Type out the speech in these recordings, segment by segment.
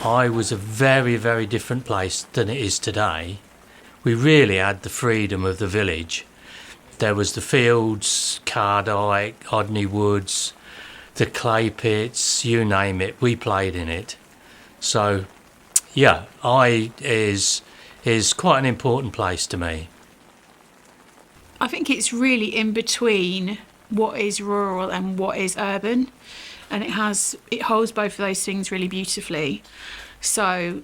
I was a very, very different place than it is today. We really had the freedom of the village. There was the fields, Cardyke, Odney Woods, the clay pits, you name it, we played in it. So, yeah, is quite an important place to me. I think it's really in between what is rural and what is urban, and it holds both of those things really beautifully. So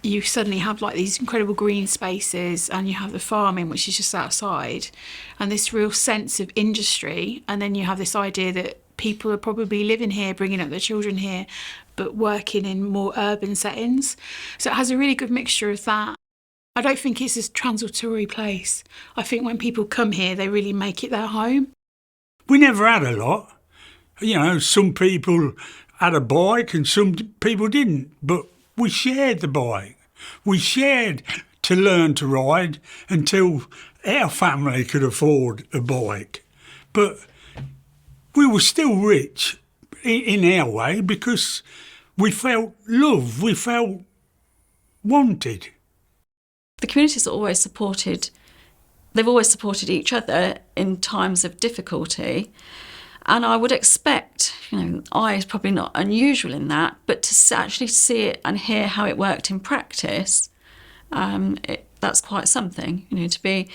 you suddenly have like these incredible green spaces, and you have the farming, which is just outside, and this real sense of industry, and then you have this idea that people are probably living here, bringing up their children here, but working in more urban settings. So it has a really good mixture of that. I don't think it's a transitory place. I think when people come here, they really make it their home. We never had a lot. You know, some people had a bike and some people didn't, but we shared the bike. We shared to learn to ride until our family could afford a bike. But we were still rich in our way because we felt loved, we felt wanted. The communities are always supported. They've always supported each other in times of difficulty. And I would expect, I is probably not unusual in that, but to actually see it and hear how it worked in practice, that's quite something. To be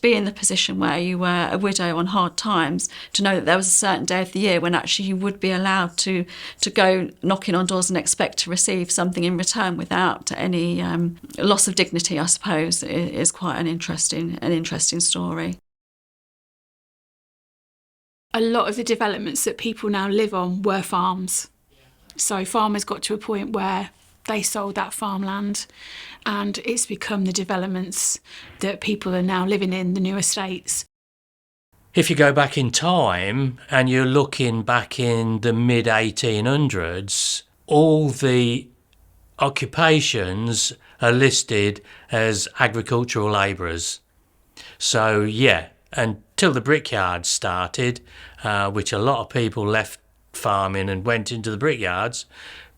in the position where you were a widow on hard times, to know that there was a certain day of the year when actually you would be allowed to go knocking on doors and expect to receive something in return without any loss of dignity, I suppose, is quite an interesting story. A lot of the developments that people now live on were farms. So farmers got to a point where they sold that farmland, and it's become the developments that people are now living in, the new estates. If you go back in time and you're looking back in the mid-1800s, all the occupations are listed as agricultural labourers. So, yeah, until the brickyards started, which a lot of people left farming and went into the brickyards.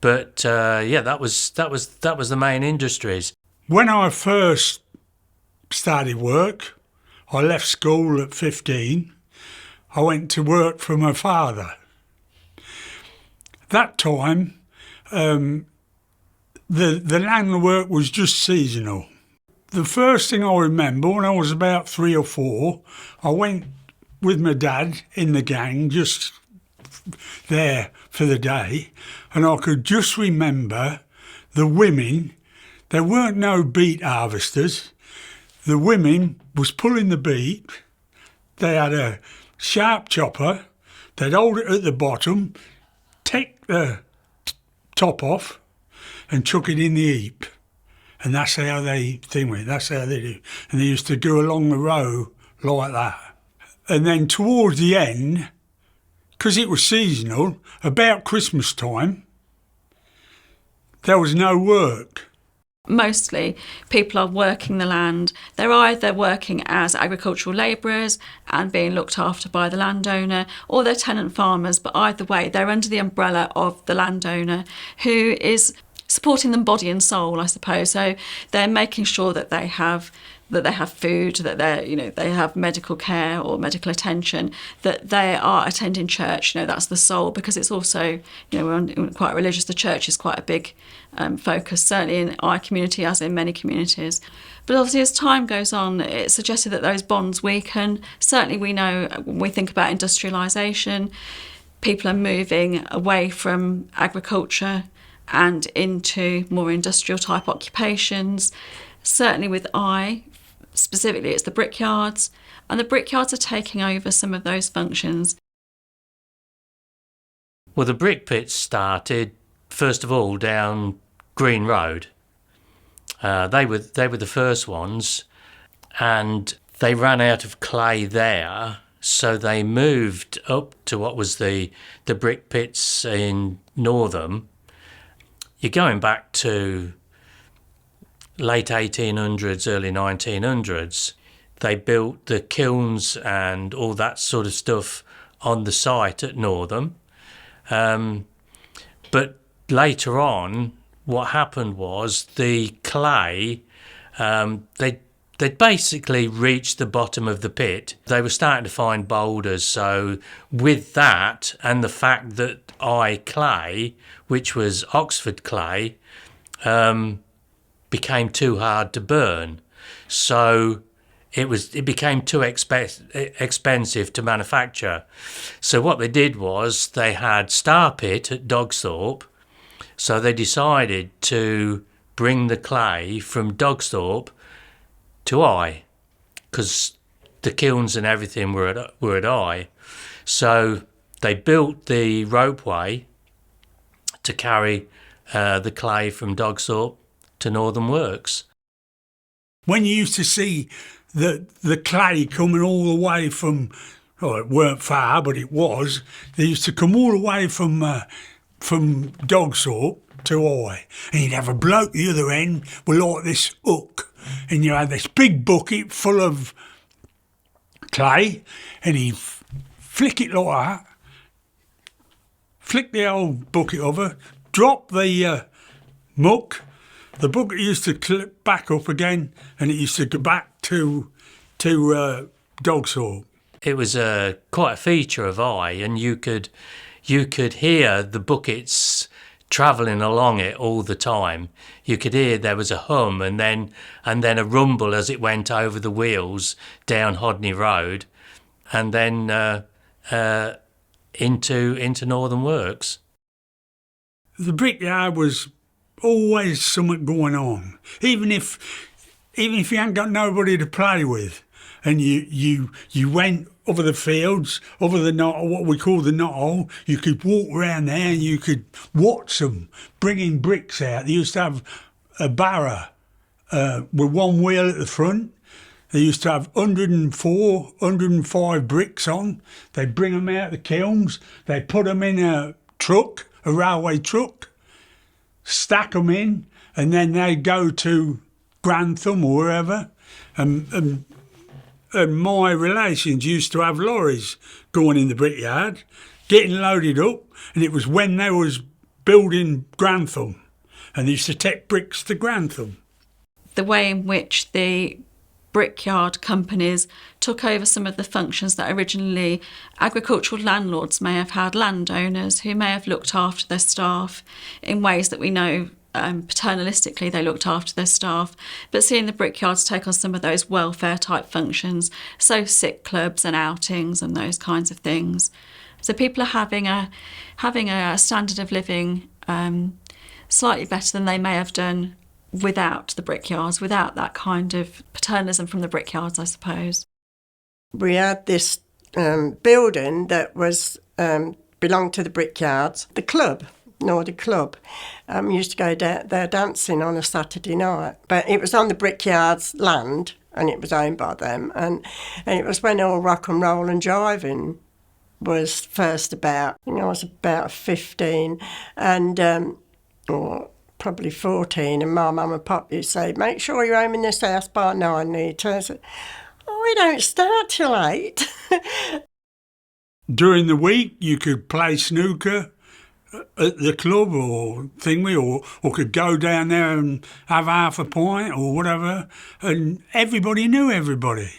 But that was the main industries. When I first started work, I left school at 15. I went to work for my father. That time, the land work was just seasonal. The first thing I remember, when I was about 3 or 4, I went with my dad in the gang, just there for the day, and I could just remember the women. There weren't no beet harvesters. The women was pulling the beet. They had a sharp chopper. They'd hold it at the bottom, take the top off and chuck it in the heap. And that's how they think with it. That's how they do. And they used to go along the row like that. And then towards the end, because it was seasonal, about Christmas time, there was no work. Mostly people are working the land. They're either working as agricultural labourers and being looked after by the landowner, or they're tenant farmers, but either way they're under the umbrella of the landowner, who is supporting them body and soul, I suppose. So they're making sure that they have food, that they have medical care or medical attention, that they are attending church. That's the soul, because it's also, we're quite religious. The church is quite a big focus, certainly in our community as in many communities. But obviously as time goes on, it's suggested that those bonds weaken. Certainly we know, when we think about industrialisation, people are moving away from agriculture and into more industrial type occupations. Certainly with specifically it's the brickyards, and the brickyards are taking over some of those functions. Well, the brick pits started, first of all, down Green Road. They were the first ones, and they ran out of clay there, so they moved up to what was the brick pits in Northam. You're going back to late 1800s, early 1900s. They built the kilns and all that sort of stuff on the site at Northam. But later on, what happened was the clay, they'd basically reached the bottom of the pit. They were starting to find boulders. So with that and the fact that clay, which was Oxford clay, became too hard to burn. So it became too expensive to manufacture. So what they did was they had Star Pit at Dogsthorpe. So they decided to bring the clay from Dogsthorpe to because the kilns and everything were at Eye. So they built the ropeway to carry the clay from Dogsthorpe to Northern Works. When you used to see the clay coming all the way from, it weren't far, but it was, they used to come all the way from Dogsthorpe to Eye, and you'd have a bloke at the other end with like this hook, and you had this big bucket full of clay, and he'd flick it like that, flick the old bucket over, drop the muck. The bucket used to clip back up again, and it used to go back to Dogsthorpe. It was quite a feature of Eye, and you could hear the buckets travelling along it all the time. You could hear there was a hum and then a rumble as it went over the wheels down Hodney Road, and then into Northern Works. The brickyard was always something going on, even if you hadn't got nobody to play with, and you went over the fields, over the knoll, what we call the knoll. You could walk around there and you could watch them bringing bricks out. They used to have a barrow with one wheel at the front. They used to have 105 bricks on. They'd bring them out of the kilns. They'd put them in a truck, a railway truck, stack them in, and then they'd go to Grantham or wherever. And my relations used to have lorries going in the brickyard, getting loaded up, and it was when they was building Grantham, and they used to take bricks to Grantham. The way in which the brickyard companies took over some of the functions that originally agricultural landlords may have had, landowners who may have looked after their staff in ways that we know paternalistically they looked after their staff, but seeing the brickyards take on some of those welfare type functions, so sick clubs and outings and those kinds of things. So people are having a standard of living slightly better than they may have done without the brickyards, without that kind of paternalism from the brickyards, I suppose. We had this building that was belonged to the brickyards, the club. Nordic Club. Used to go there dancing on a Saturday night. But it was on the brickyard's land and it was owned by them. And it was when all rock and roll and jiving was first about. I was about 15 and or probably 14, and my mum and pop used to say, make sure you're home in this house by 9, Nita. I said, we don't start till 8. During the week you could play snooker at the club or thingy, or could go down there and have half a pint or whatever, and everybody knew everybody.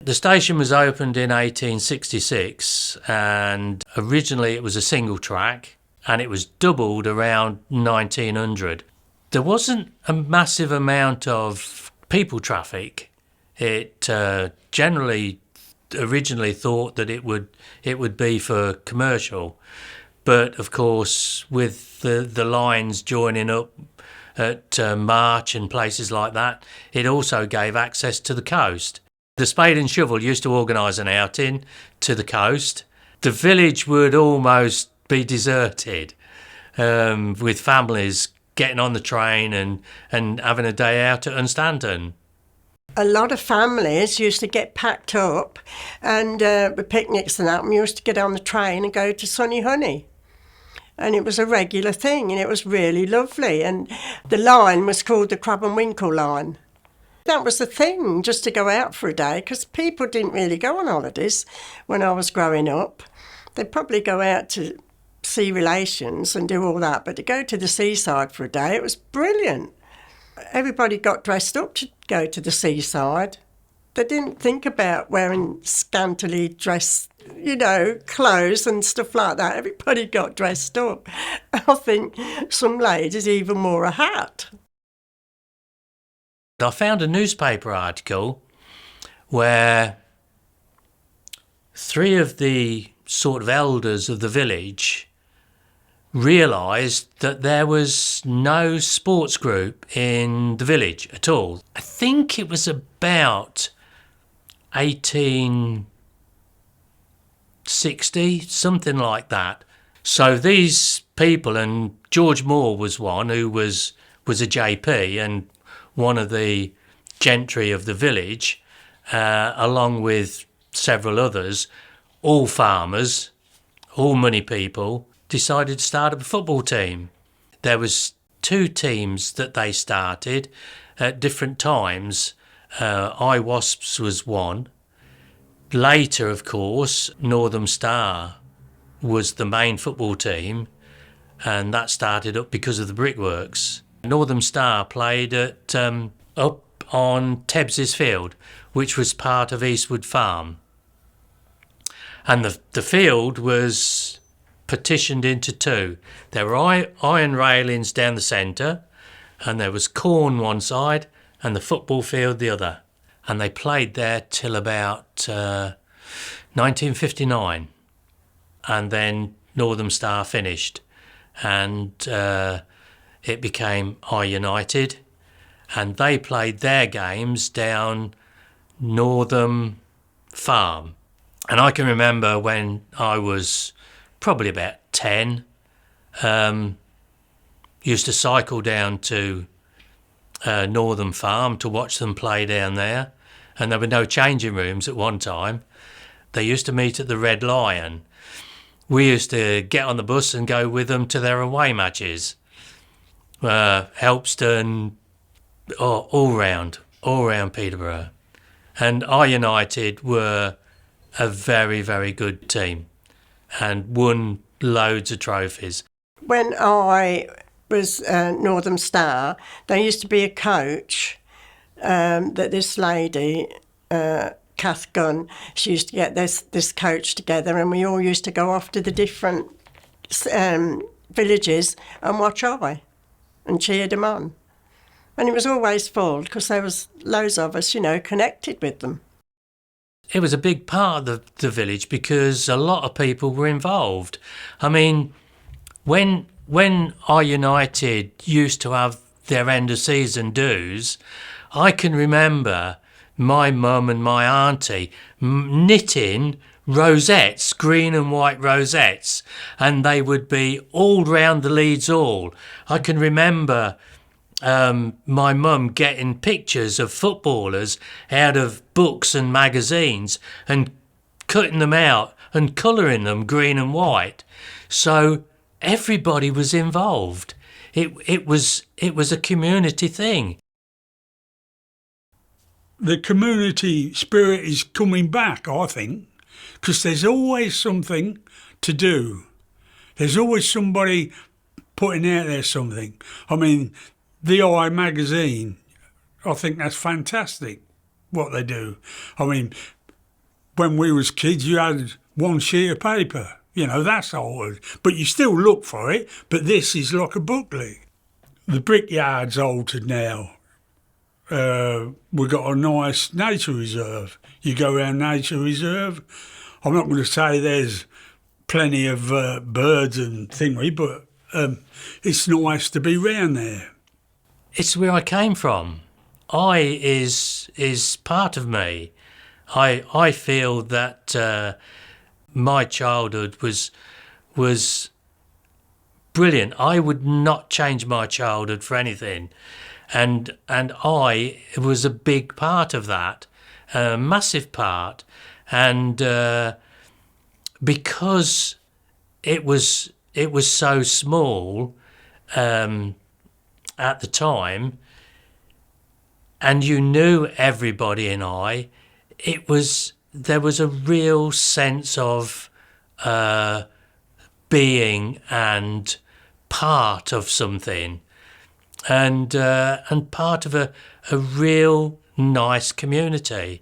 The station was opened in 1866, and originally it was a single track, and it was doubled around 1900. There wasn't a massive amount of people traffic. It generally originally thought that it would be for commercial, but of course with the lines joining up at March and places like that, it also gave access to the coast. The Spade and Shovel used to organise an outing to the coast. The village would almost be deserted, with families getting on the train and having a day out at Unstanton. A lot of families used to get packed up and with picnics and that, and we used to get on the train and go to Sunny Honey. And it was a regular thing, and it was really lovely. And the line was called the Crab and Winkle line. That was the thing, just to go out for a day, because people didn't really go on holidays when I was growing up. They'd probably go out to see relations and do all that, but to go to the seaside for a day, it was brilliant. Everybody got dressed up to go to the seaside. They didn't think about wearing scantily dressed, clothes and stuff like that. Everybody got dressed up. I think some ladies even wore a hat. I found a newspaper article where 3 of the sort of elders of the village realised that there was no sports group in the village at all. I think it was about 1860, something like that. So these people, and George Moore was one who was a JP and one of the gentry of the village, along with several others, all farmers, all money people, decided to start up a football team. There was 2 teams that they started at different times. Wasps was one. Later, of course, Northern Star was the main football team, and that started up because of the brickworks. Northern Star played at up on Tebbs's Field, which was part of Eastwood Farm. And the field was partitioned into 2. There were iron railings down the centre, and there was corn one side and the football field the other. And they played there till about 1959. And then Northern Star finished, and it became I United, and they played their games down Northern Farm. And I can remember when I was probably about 10, used to cycle down to Northern Farm to watch them play down there. And there were no changing rooms at one time. They used to meet at the Red Lion. We used to get on the bus and go with them to their away matches. Helpston, all round Peterborough. And I United were a very, very good team and won loads of trophies. When I was Northern Star, there used to be a coach that this lady, Kath Gunn, she used to get this coach together, and we all used to go off to the different villages and watch I and cheered them on. And it was always full because there was loads of us, connected with them. It was a big part of the village because a lot of people were involved. I mean, when I United used to have their end of season dues, I can remember my mum and my auntie knitting rosettes, green and white rosettes, and they would be all round the Leeds Hall. I can remember my mum getting pictures of footballers out of books and magazines and cutting them out and colouring them green and white. So everybody was involved. It was a community thing. The community spirit is coming back, I think, because there's always something to do. There's always somebody putting out there something. I mean, the I magazine, I think that's fantastic what they do. I mean, when we was kids, you had one sheet of paper, that's old, but you still look for it, but this is like a booklet. The brickyard's altered now. We've got a nice nature reserve. You go around nature reserve, I'm not going to say there's plenty of birds and thingy, but it's nice to be round there. It's where I came from. I is part of me. I feel that my childhood was brilliant. I would not change my childhood for anything, and I was a big part of that, a massive part, and because it was so small. At the time, and you knew everybody in there was a real sense of being and part of something, and part of a real nice community.